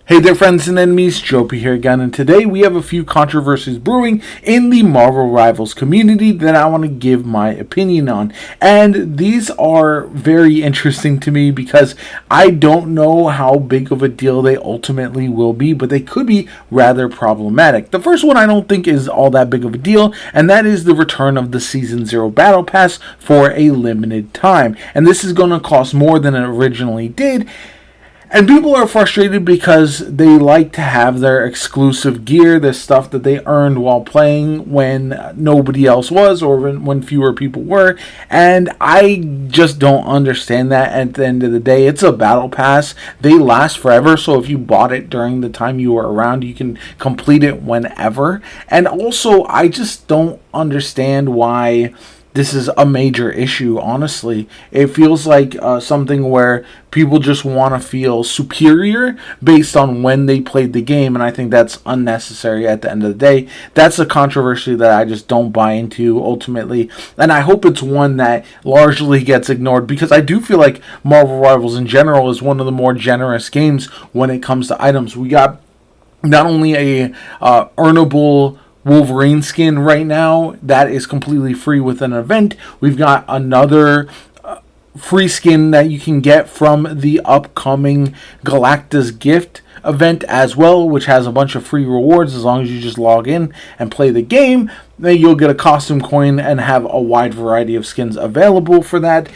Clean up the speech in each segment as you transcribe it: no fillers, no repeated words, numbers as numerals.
Hey there, friends and enemies, JoPa here again, and today we have a few controversies brewing in the Marvel Rivals community that I want to give my opinion on. And these are very interesting to me because I don't know how big of a deal they ultimately will be, but they could be rather problematic. The first one I don't think is all that big of a deal, and that is the return of the Season 0 Battle Pass for a limited time. And this is going to cost more than it originally did. And people are frustrated because they like to have their exclusive gear, the stuff that they earned while playing when nobody else was or when fewer people were. And I just don't understand that at the end of the day. It's a battle pass. They last forever, so if you bought it during the time you were around, you can complete it whenever. And also, I just don't understand why this is a major issue, honestly. It feels like something where people just want to feel superior based on when they played the game, and I think that's unnecessary at the end of the day. That's a controversy that I just don't buy into ultimately, and I hope it's one that largely gets ignored because I do feel like Marvel Rivals in general is one of the more generous games when it comes to items. We got not only a earnable Wolverine skin right now that is completely free with an event. We've got another free skin that you can get from the upcoming Galactus gift event as well, which has a bunch of free rewards as long as you just log in and play the game. Then you'll get a costume coin and have a wide variety of skins available for that.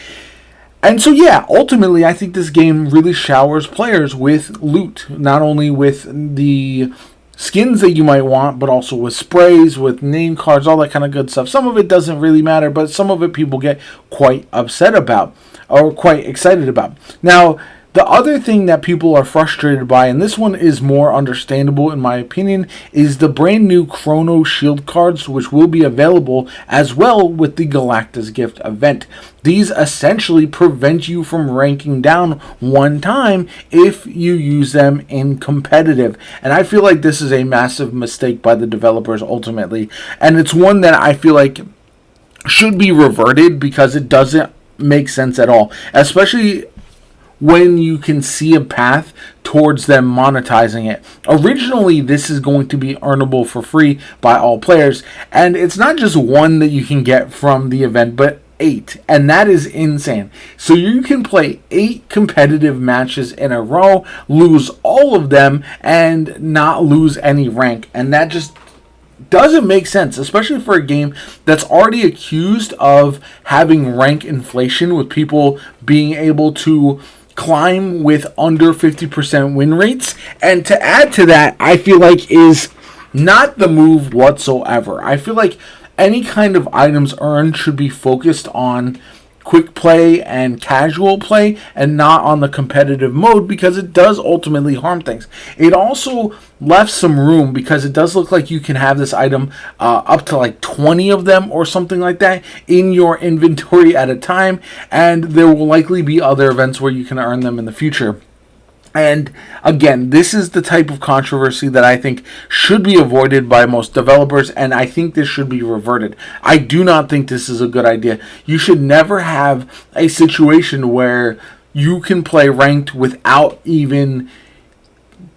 And so yeah, ultimately I think this game really showers players with loot, not only with the skins that you might want, but also with sprays, with name cards, all that kind of good stuff. Some of it doesn't really matter, but some of it people get quite upset about or quite excited about. Now, the other thing that people are frustrated by, and this one is more understandable in my opinion, is the brand new Chrono Shield cards, which will be available as well with the Galactus gift event. These essentially prevent you from ranking down one time if you use them in competitive. And I feel like this is a massive mistake by the developers ultimately. And it's one that I feel like should be reverted because it doesn't make sense at all. Especially when you can see a path towards them monetizing it. Originally, this is going to be earnable for free by all players, and it's not just one that you can get from the event, but 8, and that is insane. So you can play 8 competitive matches in a row, lose all of them, and not lose any rank, and that just doesn't make sense, especially for a game that's already accused of having rank inflation with people being able to climb with under 50% win rates. And to add to that, I feel like is not the move whatsoever. I feel like any kind of items earned should be focused on quick play and casual play and not on the competitive mode because it does ultimately harm things. It also left some room because it does look like you can have this item up to like 20 of them or something like that in your inventory at a time, and there will likely be other events where you can earn them in the future. And again, this is the type of controversy that I think should be avoided by most developers, and I think this should be reverted. I do not think this is a good idea. You should never have a situation where you can play ranked without even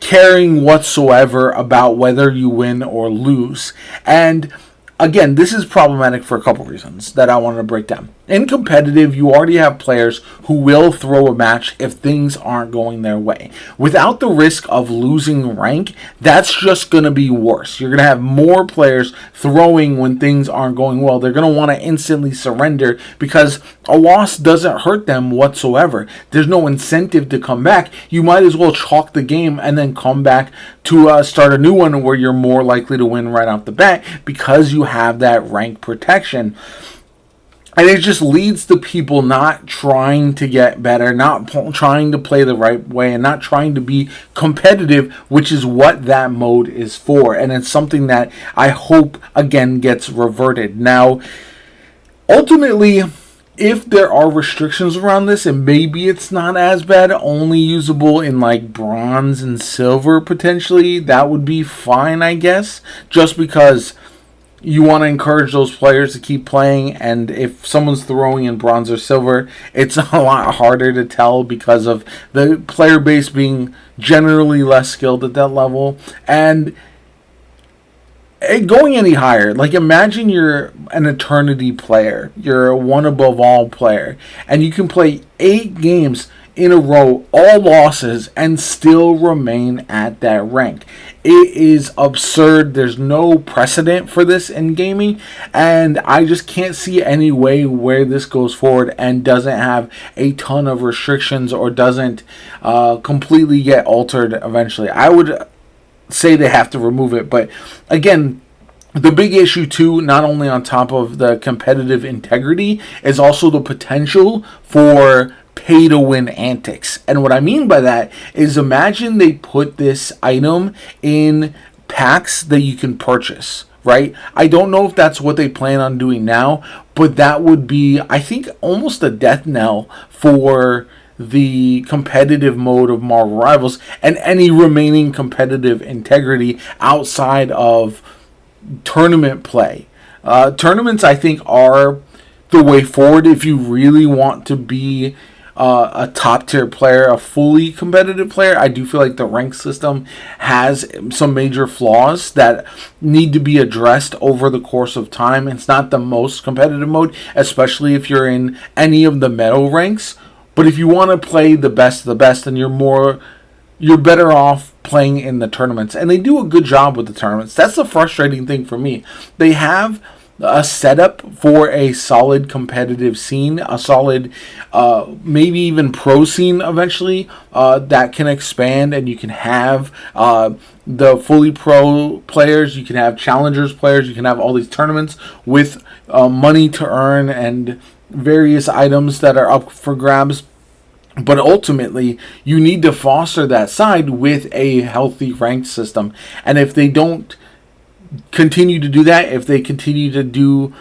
caring whatsoever about whether you win or lose. And again, this is problematic for a couple reasons that I want to break down. In competitive, you already have players who will throw a match if things aren't going their way. Without the risk of losing rank, that's just going to be worse. You're going to have more players throwing when things aren't going well. They're going to want to instantly surrender because a loss doesn't hurt them whatsoever. There's no incentive to come back. You might as well chalk the game and then come back to start a new one where you're more likely to win right off the bat because you have that rank protection. And it just leads to people not trying to get better, not trying to play the right way, and not trying to be competitive, which is what that mode is for. And it's something that I hope, again, gets reverted. Now, ultimately, if there are restrictions around this, and maybe it's not as bad, only usable in like bronze and silver potentially, that would be fine, I guess. Just because you want to encourage those players to keep playing, and if someone's throwing in bronze or silver, it's a lot harder to tell because of the player base being generally less skilled at that level. And going any higher, like imagine you're an eternity player, you're a one above all player, and you can play 8 games in a row, all losses, and still remain at that rank. It is absurd. There's no precedent for this in gaming, and I just can't see any way where this goes forward and doesn't have a ton of restrictions or doesn't completely get altered eventually. I would say they have to remove it, but again, the big issue too, not only on top of the competitive integrity, is also the potential for pay to win antics. And what I mean by that is, imagine they put this item in packs that you can purchase, right? I don't know if that's what they plan on doing now, but that would be, I think, almost a death knell for the competitive mode of Marvel Rivals and any remaining competitive integrity outside of tournament play. Tournaments, I think, are the way forward if you really want to be a top tier player, a fully competitive player. I do feel like the rank system has some major flaws that need to be addressed over the course of time. It's not the most competitive mode, especially if you're in any of the medal ranks. But if you want to play the best of the best, then you're better off playing in the tournaments. And they do a good job with the tournaments. That's the frustrating thing for me. They have a setup for a solid competitive scene, a solid maybe even pro scene eventually that can expand, and you can have the fully pro players, you can have challengers players, you can have all these tournaments with money to earn and various items that are up for grabs. But ultimately, you need to foster that side with a healthy ranked system. And if they don't continue to do that, if they continue to do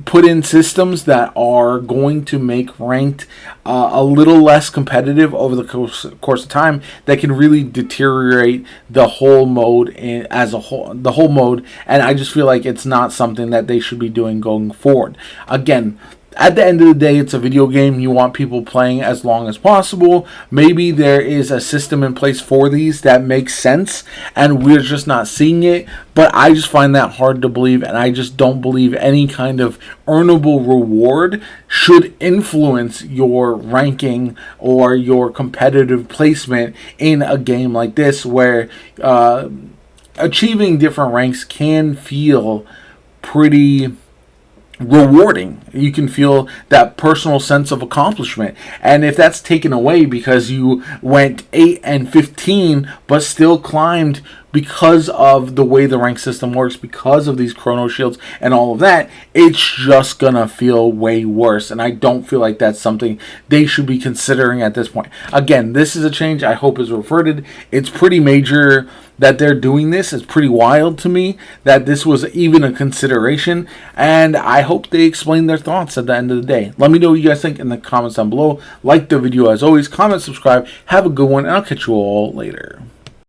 put in systems that are going to make ranked a little less competitive over the course of time, that can really deteriorate the whole mode as a whole, the whole mode. And I just feel like it's not something that they should be doing going forward. Again, at the end of the day, it's a video game. You want people playing as long as possible. Maybe there is a system in place for these that makes sense, and we're just not seeing it. But I just find that hard to believe, and I just don't believe any kind of earnable reward should influence your ranking or your competitive placement in a game like this, where achieving different ranks can feel pretty rewarding. You can feel that personal sense of accomplishment, and if that's taken away because you went 8 and 15 but still climbed because of the way the rank system works, because of these chrono shields and all of that, it's just gonna feel way worse. And I don't feel like that's something they should be considering at this point. Again, this is a change I hope is reverted. It's pretty major that they're doing this. It's pretty wild to me that this was even a consideration, and I hope they explain their thoughts at the end of the day. Let me know what you guys think in the comments down below. Like the video as always, comment, subscribe, have a good one, and I'll catch you all later.